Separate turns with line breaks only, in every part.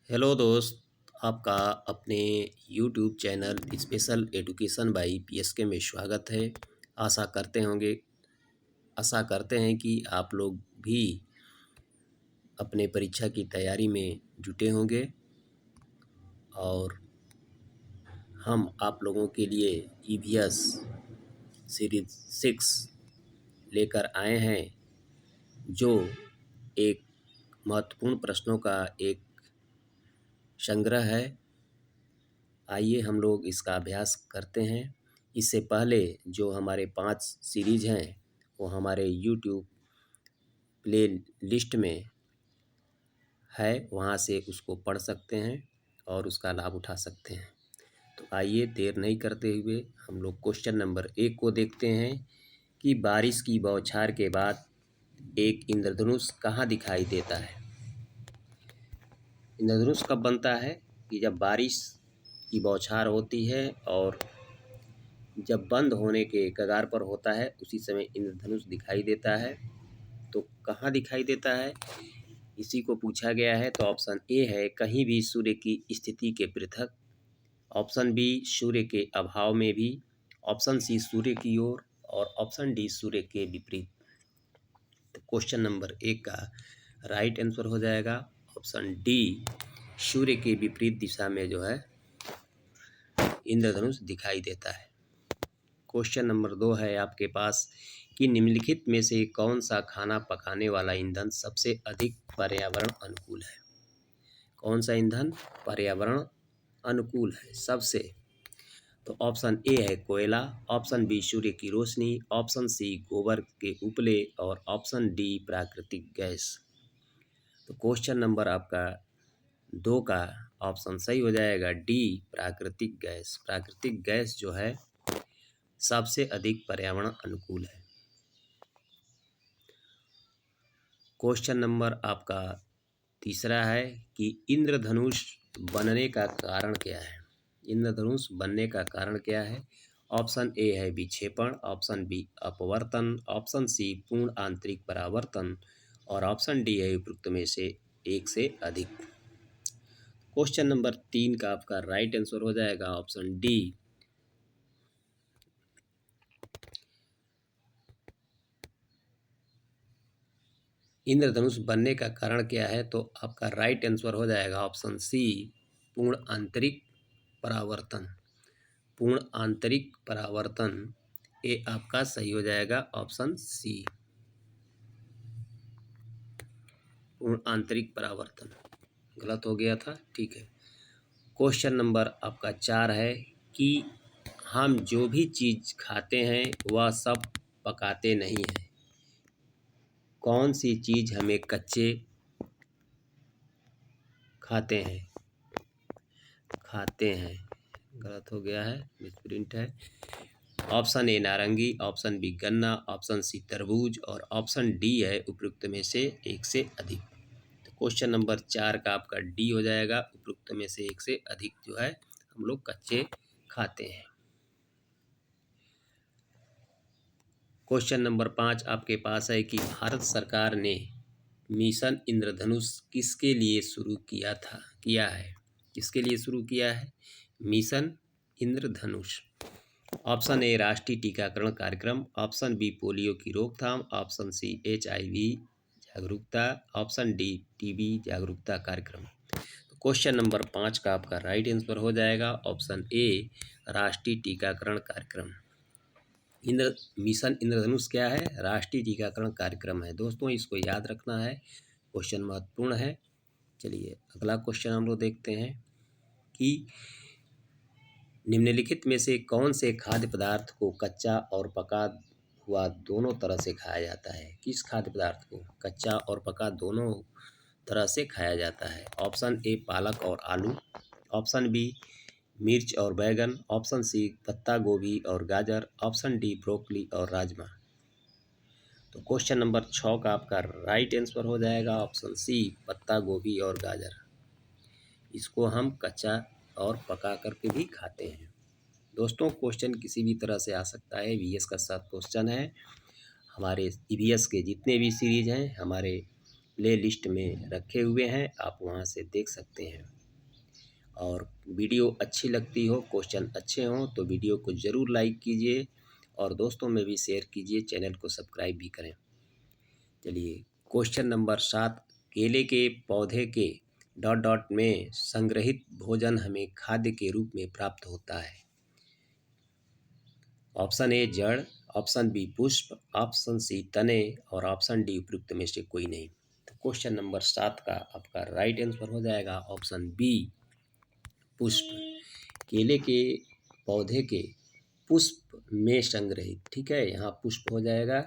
Hello दोस्त। आपका अपने YouTube channel special education by PSK में स्वागत है। आशा करते होंगे आशा करते हैं कि आप लोग भी अपने परीक्षा की तैयारी में जुटे होंगे और हम आप लोगों के लिए ईवीएस सीरीज 6 लेकर आए हैं, जो एक महत्वपूर्ण प्रश्नों का एक संग्रह है। आइए हम लोग इसका अभ्यास करते हैं। इससे पहले जो हमारे 5 सीरीज हैं वो हमारे यूट्यूब प्ले लिस्ट में है, वहाँ से उसको पढ़ सकते हैं और उसका लाभ उठा सकते हैं। तो आइए देर नहीं करते हुए हम लोग क्वेश्चन नंबर 1 को देखते हैं कि बारिश की बौछार के बाद एक इंद्रधनुष कहाँ दिखाई देता है। इंद्रधनुष कब बनता है कि जब बारिश की बौछार होती है और जब बंद होने के कगार पर होता है उसी समय इंद्रधनुष दिखाई देता है। तो कहाँ दिखाई देता है, इसी को पूछा गया है। तो ऑप्शन ए है कहीं भी सूर्य की स्थिति के पृथक, ऑप्शन बी सूर्य के अभाव में भी, ऑप्शन सी सूर्य की ओर और ऑप्शन डी सूर्य के विपरीत। तो क्वेश्चन नंबर 1 का राइट आंसर हो जाएगा ऑप्शन डी, सूर्य के विपरीत दिशा में जो है इंद्रधनुष दिखाई देता है। क्वेश्चन नंबर 2 है आपके पास कि निम्नलिखित में से कौन सा खाना पकाने वाला ईंधन सबसे अधिक पर्यावरण अनुकूल है। कौन सा ईंधन पर्यावरण अनुकूल है सबसे। तो ऑप्शन ए है कोयला, ऑप्शन बी सूर्य की रोशनी, ऑप्शन सी गोबर के उपले और ऑप्शन डी प्राकृतिक गैस। तो क्वेश्चन नंबर आपका 2 का ऑप्शन सही हो जाएगा डी, प्राकृतिक गैस। प्राकृतिक गैस जो है सबसे अधिक पर्यावरण अनुकूल है। क्वेश्चन नंबर आपका 3 है कि इंद्रधनुष बनने का कारण क्या है। इंद्रधनुष बनने का कारण क्या है। ऑप्शन ए है विक्षेपण, ऑप्शन बी अपवर्तन, ऑप्शन सी पूर्ण आंतरिक परावर्तन और ऑप्शन डी है उपरोक्त में से एक से अधिक। क्वेश्चन नंबर 3 का आपका राइट आंसर हो जाएगा ऑप्शन डी, इंद्रधनुष बनने का कारण क्या है। तो आपका राइट आंसर हो जाएगा ऑप्शन सी, पूर्ण आंतरिक परावर्तन। पूर्ण आंतरिक परावर्तन ये आपका सही हो जाएगा ऑप्शन सी, पूर्ण आंतरिक परावर्तन। गलत हो गया था, ठीक है। क्वेश्चन नंबर आपका 4 है कि हम जो भी चीज़ खाते हैं वह सब पकाते नहीं हैं। कौन सी चीज़ हमें कच्चे खाते हैं। गलत हो गया है, मिसप्रिंट है। ऑप्शन ए नारंगी, ऑप्शन बी गन्ना, ऑप्शन सी तरबूज और ऑप्शन डी है उपयुक्त में से एक से अधिक। तो क्वेश्चन नंबर 4 का आपका डी हो जाएगा, उपयुक्त में से एक से अधिक जो है हम लोग कच्चे खाते हैं। क्वेश्चन नंबर 5 आपके पास है कि भारत सरकार ने मिशन इंद्रधनुष किसके लिए शुरू किया है। किसके लिए शुरू किया है मिशन इंद्रधनुष। ऑप्शन ए राष्ट्रीय टीकाकरण कार्यक्रम, ऑप्शन बी पोलियो की रोकथाम, ऑप्शन सी HIV जागरूकता, ऑप्शन डी टीबी जागरूकता कार्यक्रम। तो क्वेश्चन नंबर 5 का आपका राइट आंसर हो जाएगा ऑप्शन ए, राष्ट्रीय टीकाकरण कार्यक्रम। मिशन इंद्रधनुष क्या है, राष्ट्रीय टीकाकरण कार्यक्रम है। दोस्तों इसको याद रखना है, क्वेश्चन महत्वपूर्ण है। चलिए अगला क्वेश्चन हम लोग देखते हैं कि निम्नलिखित में से कौन से खाद्य पदार्थ को कच्चा और पका हुआ दोनों तरह से खाया जाता है। किस खाद्य पदार्थ को कच्चा और पका दोनों तरह से खाया जाता है। ऑप्शन ए पालक और आलू, ऑप्शन बी मिर्च और बैगन, ऑप्शन सी पत्ता गोभी और गाजर, ऑप्शन डी ब्रोकली और राजमा। तो क्वेश्चन नंबर 6 का आपका राइट आंसर हो जाएगा ऑप्शन सी, पत्ता गोभी और गाजर। इसको हम कच्चा और पका करके भी खाते हैं। दोस्तों क्वेश्चन किसी भी तरह से आ सकता है, वीएस का 7 क्वेश्चन है। हमारे ईवीएस के जितने भी सीरीज हैं हमारे प्ले लिस्ट में रखे हुए हैं, आप वहाँ से देख सकते हैं। और वीडियो अच्छी लगती हो, क्वेश्चन अच्छे हों तो वीडियो को ज़रूर लाइक कीजिए और दोस्तों में भी शेयर कीजिए, चैनल को सब्सक्राइब भी करें। चलिए क्वेश्चन नंबर 7, केले के पौधे के डॉट डॉट में संग्रहित भोजन हमें खाद्य के रूप में प्राप्त होता है। ऑप्शन ए जड़, ऑप्शन बी पुष्प, ऑप्शन सी तने और ऑप्शन डी उपयुक्त में से कोई नहीं। तो क्वेश्चन नंबर 7 का आपका राइट आंसर हो जाएगा ऑप्शन बी पुष्प। केले के पौधे के पुष्प में संग्रहित, ठीक है, यहाँ पुष्प हो जाएगा।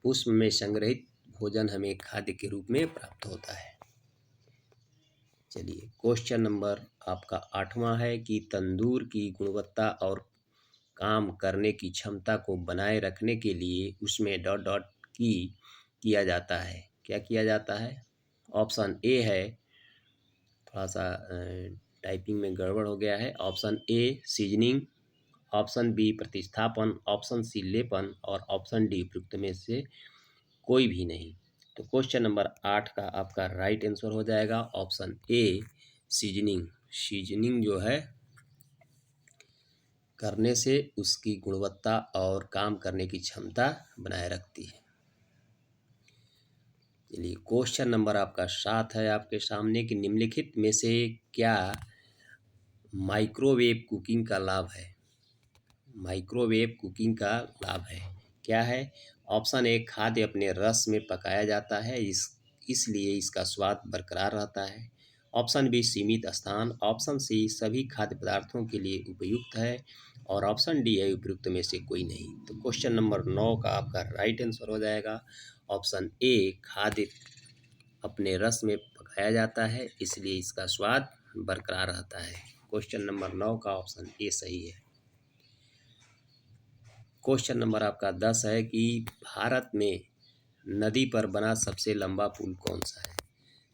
पुष्प में संग्रहित भोजन हमें खाद्य के रूप में प्राप्त होता है। चलिए क्वेश्चन नंबर आपका 8वां है कि तंदूर की गुणवत्ता और काम करने की क्षमता को बनाए रखने के लिए उसमें डॉट डॉट की किया जाता है। क्या किया जाता है? ऑप्शन ए है, थोड़ा सा टाइपिंग में गड़बड़ हो गया है। Option A seasoning, option B प्रतिस्थापन, ऑप्शन सी लेपन और ऑप्शन डी उपयुक्त में से कोई भी नहीं। तो क्वेश्चन नंबर 8 का आपका राइट आंसर हो जाएगा ऑप्शन ए सीजनिंग। सीजनिंग जो है करने से उसकी गुणवत्ता और काम करने की क्षमता बनाए रखती है। चलिए क्वेश्चन नंबर आपका 7 है आपके सामने कि निम्नलिखित में से क्या माइक्रोवेव कुकिंग का लाभ है? माइक्रोवेव कुकिंग का लाभ है, क्या है? ऑप्शन ए खाद्य अपने रस में पकाया जाता है, इसलिए इसका स्वाद बरकरार रहता है। ऑप्शन बी सीमित स्थान, ऑप्शन सी सभी खाद्य पदार्थों के लिए उपयुक्त है और ऑप्शन डी है उपयुक्त में से कोई नहीं। तो क्वेश्चन नंबर 9 का आपका राइट आंसर हो जाएगा ऑप्शन ए खाद्य अपने रस में पकाया जाता है, इसलिए इसका स्वाद बरकरार रहता है। क्वेश्चन नंबर 9 का ऑप्शन ए सही है। क्वेश्चन नंबर आपका 10 है कि भारत में नदी पर बना सबसे लंबा पुल कौन सा है?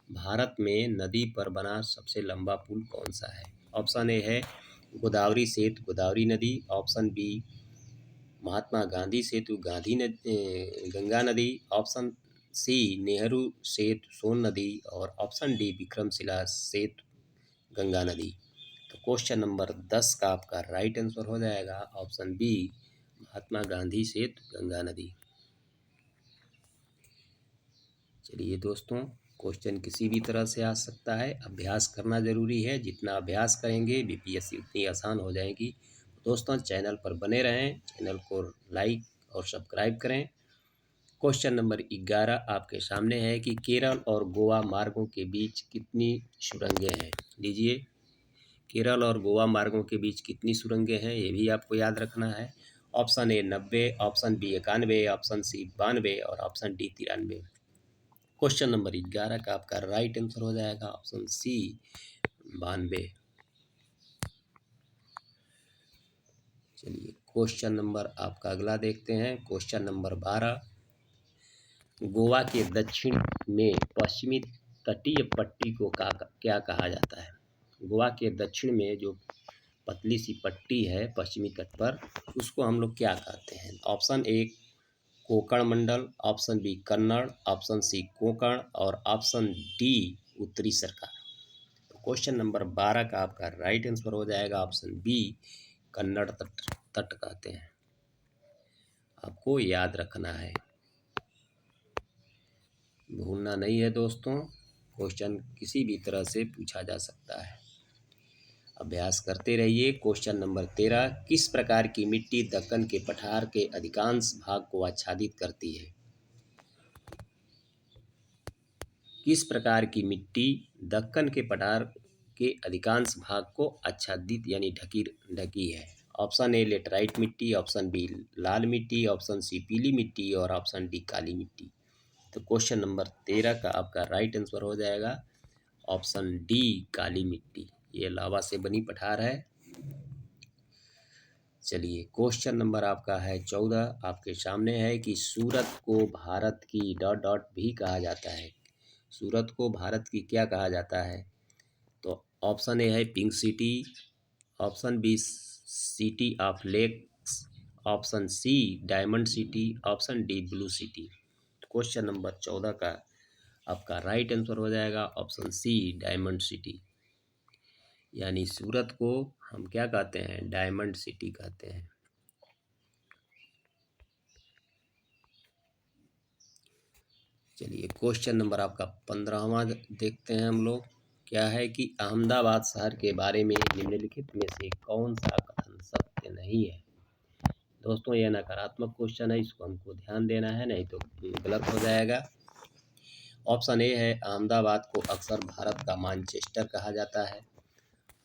भारत में नदी पर बना सबसे लंबा पुल कौन सा है? ऑप्शन ए है गोदावरी सेतु गोदावरी नदी, ऑप्शन बी महात्मा गांधी सेतु गांधी नदी गंगा नदी, ऑप्शन सी नेहरू सेतु सोन नदी और ऑप्शन डी विक्रमशिला सेतु गंगा नदी। तो क्वेश्चन नंबर 10 का आपका राइट आंसर हो जाएगा ऑप्शन बी महात्मा गांधी सेतु गंगा नदी। चलिए दोस्तों, क्वेश्चन किसी भी तरह से आ सकता है, अभ्यास करना ज़रूरी है। जितना अभ्यास करेंगे बीपीएससी उतनी आसान हो जाएगी। दोस्तों चैनल पर बने रहें, चैनल को लाइक और सब्सक्राइब करें। क्वेश्चन नंबर 11 आपके सामने है कि केरल और गोवा मार्गों के बीच कितनी सुरंगें हैं? लीजिए, केरल और गोवा मार्गों के बीच कितनी सुरंगें हैं ये भी आपको याद रखना है। Option A 90, option B 91, option C 92 और ऑप्शन डी 93। क्वेश्चन नंबर 11 का आपका राइट आंसर हो जाएगा ऑप्शन सी 92। चलिए क्वेश्चन नंबर आपका अगला देखते हैं। क्वेश्चन नंबर 12, गोवा के दक्षिण में पश्चिमी तटीय पट्टी को क्या कहा जाता है? गोवा के दक्षिण में जो पतली सी पट्टी है पश्चिमी तट पर, उसको हम लोग क्या कहते हैं? ऑप्शन ए कोंकण मंडल, option B Kannada, option C Konkan और ऑप्शन डी उत्तरी सरकार। तो क्वेश्चन नंबर 12 का आपका राइट आंसर हो जाएगा ऑप्शन बी कन्नड़ तट तट कहते हैं। आपको याद रखना है, भूलना नहीं है दोस्तों। क्वेश्चन किसी भी तरह से पूछा जा सकता है, अभ्यास करते रहिए। क्वेश्चन नंबर 13, किस प्रकार की मिट्टी दक्कन के पठार के अधिकांश भाग को आच्छादित करती है? किस प्रकार की मिट्टी दक्कन के पठार के अधिकांश भाग को आच्छादित यानी ढकी है? ऑप्शन ए लेटराइट मिट्टी, ऑप्शन बी लाल मिट्टी, ऑप्शन सी पीली मिट्टी और ऑप्शन डी काली मिट्टी। तो क्वेश्चन नंबर 13 का आपका राइट आंसर हो जाएगा ऑप्शन डी काली मिट्टी। ये लावा से बनी पठार है। चलिए क्वेश्चन नंबर आपका है 14 आपके सामने है कि सूरत को भारत की डॉट डॉट भी कहा जाता है। सूरत को भारत की क्या कहा जाता है? तो ऑप्शन ए है pink city, option B city of lakes, option C diamond city, option D blue city. Question number 14 का आपका राइट आंसर हो जाएगा ऑप्शन सी, डायमंड सिटी। यानी सूरत को हम क्या कहते हैं? डायमंड सिटी कहते हैं। चलिए क्वेश्चन नंबर आपका 15वां देखते हैं हम लोग। क्या है कि अहमदाबाद शहर के बारे में निम्नलिखित में से कौन सा कथन सत्य नहीं है? दोस्तों यह नकारात्मक क्वेश्चन है, इसको हमको ध्यान देना है, नहीं तो गलत हो जाएगा। ऑप्शन ए है अहमदाबाद को अक्सर भारत का मैनचेस्टर कहा जाता है।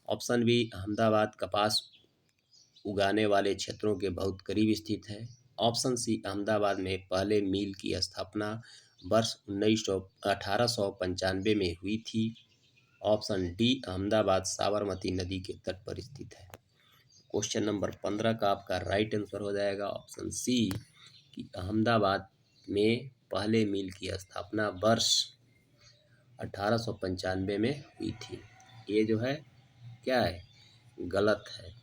ऑप्शन बी अहमदाबाद कपास उगाने वाले क्षेत्रों के बहुत करीब स्थित है। ऑप्शन सी अहमदाबाद में पहले मील की स्थापना वर्ष 1895 में हुई थी। ऑप्शन डी अहमदाबाद साबरमती नदी के तट पर स्थित है। क्वेश्चन नंबर 15 का आपका राइट आंसर हो जाएगा ऑप्शन सी कि अहमदाबाद में पहले मील की स्थापना वर्ष 1895 में हुई थी। ये जो है क्या है? गलत है।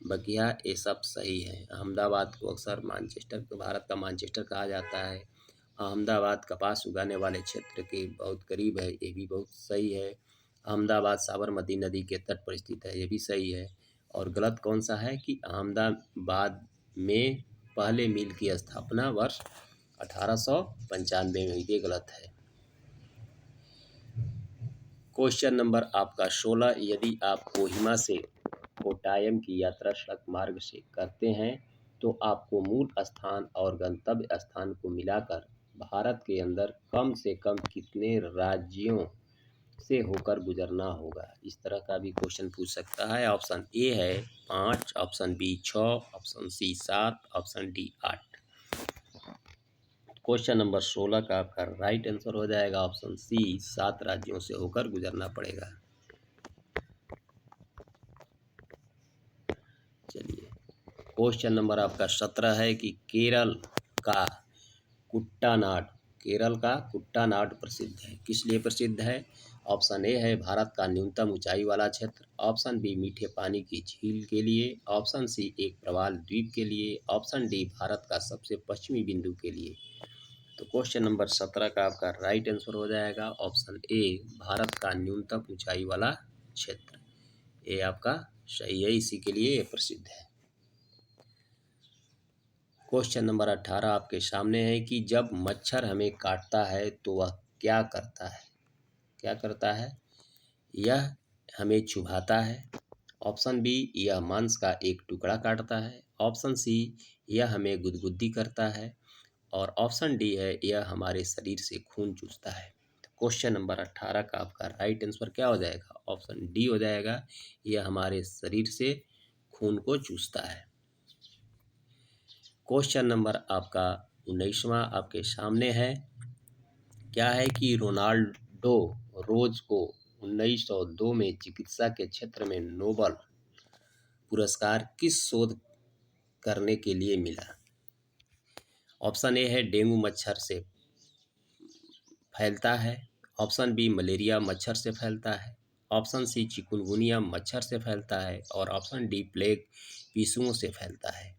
बकिया ये सब सही है। अहमदाबाद को अक्सर मैनचेस्टर, भारत का मैनचेस्टर कहा जाता है। अहमदाबाद कपास उगाने वाले क्षेत्र के बहुत करीब है, ये भी बहुत सही है। अहमदाबाद साबरमती नदी के तट पर स्थित है, ये भी सही है। और गलत कौन सा है कि अहमदाबाद में पहले मील की स्थापना वर्ष 1895 में हुई थी, ये गलत है। क्वेश्चन नंबर आपका 16, यदि आप कोहिमा से कोट्टायम की यात्रा सड़क मार्ग से करते हैं तो आपको मूल स्थान और गंतव्य स्थान को मिलाकर भारत के अंदर कम से कम कितने राज्यों से होकर गुजरना होगा? इस तरह का भी क्वेश्चन पूछ सकता है। ऑप्शन ए है 5, option B 6, option C 7, option D 8। Question number 16 का आपका राइट आंसर हो जाएगा ऑप्शन सी, 7 राज्यों से होकर गुजरना पड़ेगा। चलिए क्वेश्चन नंबर आपका 17 है कि का कुट्टानाड केरल का कुट्टानाड प्रसिद्ध है, किस लिए प्रसिद्ध है? ऑप्शन ए है भारत का न्यूनतम ऊंचाई वाला क्षेत्र। ऑप्शन बी मीठे पानी की झील के लिए। ऑप्शन सी एक प्रवाल द्वीप के लिए। ऑप्शन डी भारत का सबसे पश्चिमी बिंदु के लिए। तो क्वेश्चन नंबर 17 का आपका राइट आंसर हो जाएगा ऑप्शन ए, भारत का न्यूनतम ऊंचाई वाला क्षेत्र। ये आपका सही है, इसी के लिए ये प्रसिद्ध है। क्वेश्चन नंबर 18 आपके सामने है कि जब मच्छर हमें काटता है तो वह क्या करता है? क्या करता है? यह हमें चुभाता है। ऑप्शन बी यह मांस का एक टुकड़ा काटता है। ऑप्शन सी यह हमें गुदगुदी करता है। और ऑप्शन डी है यह हमारे शरीर से खून चूसता है। तो क्वेश्चन नंबर 18 का आपका राइट आंसर क्या हो जाएगा? ऑप्शन डी हो जाएगा, यह हमारे शरीर से खून को चूसता है। क्वेश्चन नंबर आपका 19वां आपके सामने है। क्या है कि रोनाल्डो रोज को 1902 में चिकित्सा के क्षेत्र में नोबल पुरस्कार किस शोध करने के लिए मिला? ऑप्शन ए है डेंगू मच्छर से फैलता है। ऑप्शन बी मलेरिया मच्छर से फैलता है। ऑप्शन सी चिकुनगुनिया मच्छर से फैलता है। और ऑप्शन डी प्लेग पिशुओं से फैलता है।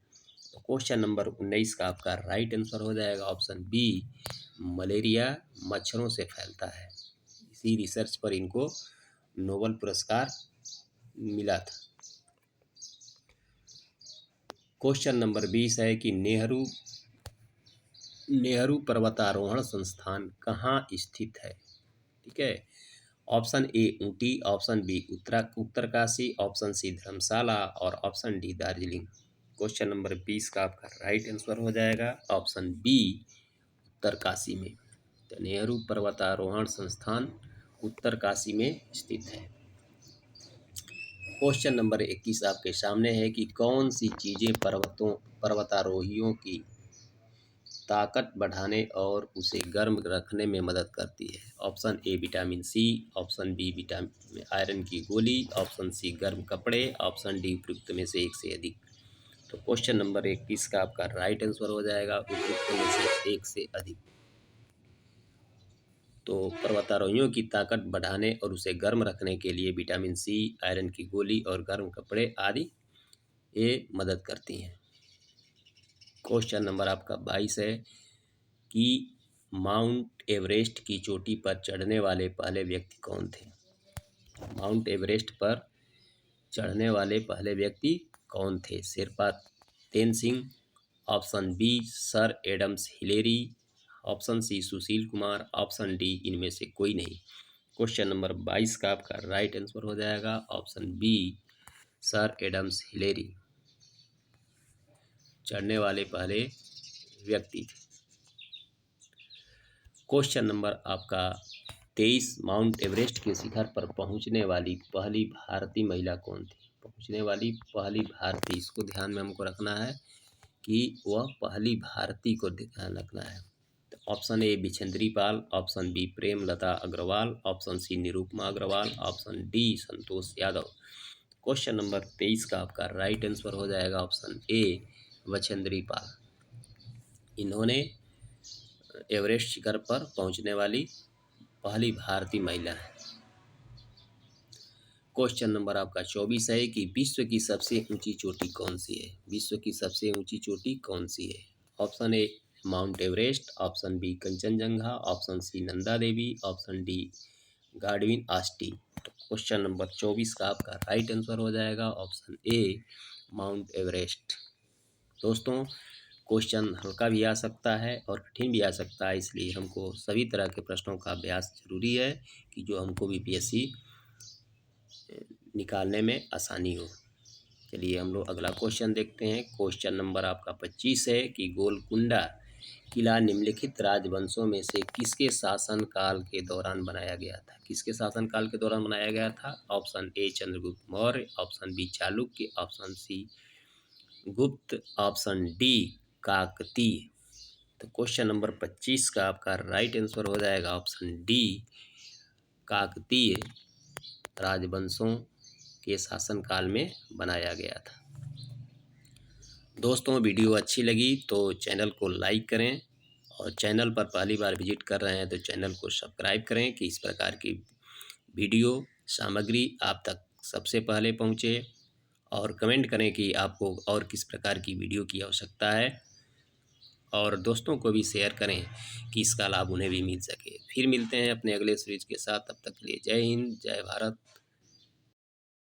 तो क्वेश्चन नंबर 19 का आपका राइट आंसर हो जाएगा ऑप्शन बी, मलेरिया मच्छरों से फैलता है। इसी रिसर्च पर इनको नोबेल पुरस्कार मिला था। क्वेश्चन नंबर 20 है कि नेहरू पर्वतारोहण संस्थान कहाँ स्थित है? ठीक है। Option A Ooty, option B Uttarkashi, option C Dharamshala और option D Darjeeling. Question number 20 का आपका राइट आंसर हो जाएगा ऑप्शन बी, उत्तरकाशी में। तो नेहरू पर्वतारोहण संस्थान उत्तरकाशी में स्थित है। क्वेश्चन नंबर 21 आपके सामने है कि कौन सी चीज़ें पर्वतारोहियों की ताकत बढ़ाने और उसे गर्म रखने में मदद करती है? Option A vitamin C, option B vitamin आयरन की गोली, ऑप्शन सी गर्म कपड़े, ऑप्शन डी उपयुक्त में से एक से अधिक। तो क्वेश्चन नंबर 21 का आपका राइट आंसर हो जाएगा उपयुक्त में से एक से अधिक। तो पर्वतारोहियों की ताकत बढ़ाने और उसे गर्म रखने के लिए विटामिन सी, आयरन की गोली और गर्म कपड़े आदि ये मदद करती हैं। क्वेश्चन नंबर आपका 22 है कि माउंट एवरेस्ट की चोटी पर चढ़ने वाले पहले व्यक्ति कौन थे? माउंट एवरेस्ट पर चढ़ने वाले पहले व्यक्ति कौन थे? Sherpa Tenzing, option B sir Adams Hillary, option C Sushil Kumar, option D इनमें से कोई नहीं। क्वेश्चन नंबर 22 का आपका राइट आंसर हो जाएगा option B sir Adams Hillary चढ़ने वाले पहले व्यक्ति थे। क्वेश्चन नंबर आपका 23, माउंट एवरेस्ट के शिखर पर पहुंचने वाली पहली भारतीय महिला कौन थी? पहुंचने वाली पहली भारतीय, इसको ध्यान में हमको रखना है कि वह पहली भारतीय को ध्यान रखना है। तो option A Bachendri Pal, option B Premlata Agarwal, option C Nirupama Agarwal, option D Santosh Yadav. Question number 23 का आपका राइट आंसर हो जाएगा ऑप्शन ए बछेंद्री पाल। इन्होंने एवरेस्ट शिखर पर पहुंचने वाली पहली भारतीय महिला है। क्वेश्चन नंबर आपका 24 है कि विश्व की सबसे ऊंची चोटी कौन सी है? विश्व की सबसे ऊंची चोटी कौन सी है? Option A Mount Everest, option B Kanchenjunga, option C Nanda Devi, option D Godwin Austen. तो क्वेश्चन नंबर 24 का आपका राइट आंसर हो जाएगा ऑप्शन ए माउंट एवरेस्ट। दोस्तों, क्वेश्चन हल्का भी आ सकता है और कठिन भी आ सकता है, इसलिए हमको सभी तरह के प्रश्नों का अभ्यास जरूरी है कि जो हमको बीपीएससी निकालने में आसानी हो। चलिए हम लोग अगला क्वेश्चन देखते हैं। क्वेश्चन नंबर आपका 25 है कि गोलकुंडा किला निम्नलिखित राजवंशों में से किसके शासनकाल के दौरान बनाया गया था? किसके शासनकाल के दौरान बनाया गया था? Option A Chandragupta Maurya, option B Chalukya, option C Gupta, option D Kakatiya. तो क्वेश्चन नंबर 25 का आपका राइट आंसर हो जाएगा ऑप्शन डी काकतीय राजवंशों के शासनकाल में बनाया गया था। दोस्तों, वीडियो अच्छी लगी तो चैनल को लाइक करें और चैनल पर पहली बार विजिट कर रहे हैं तो चैनल को सब्सक्राइब करें कि इस प्रकार की वीडियो सामग्री आप तक सबसे पहले पहुंचे। और कमेंट करें कि आपको और किस प्रकार की वीडियो की आवश्यकता है, और दोस्तों को भी शेयर करें कि इसका लाभ उन्हें भी मिल सके। फिर मिलते हैं अपने अगले सीरीज के साथ, तब तक के लिए जय हिंद, जय भारत।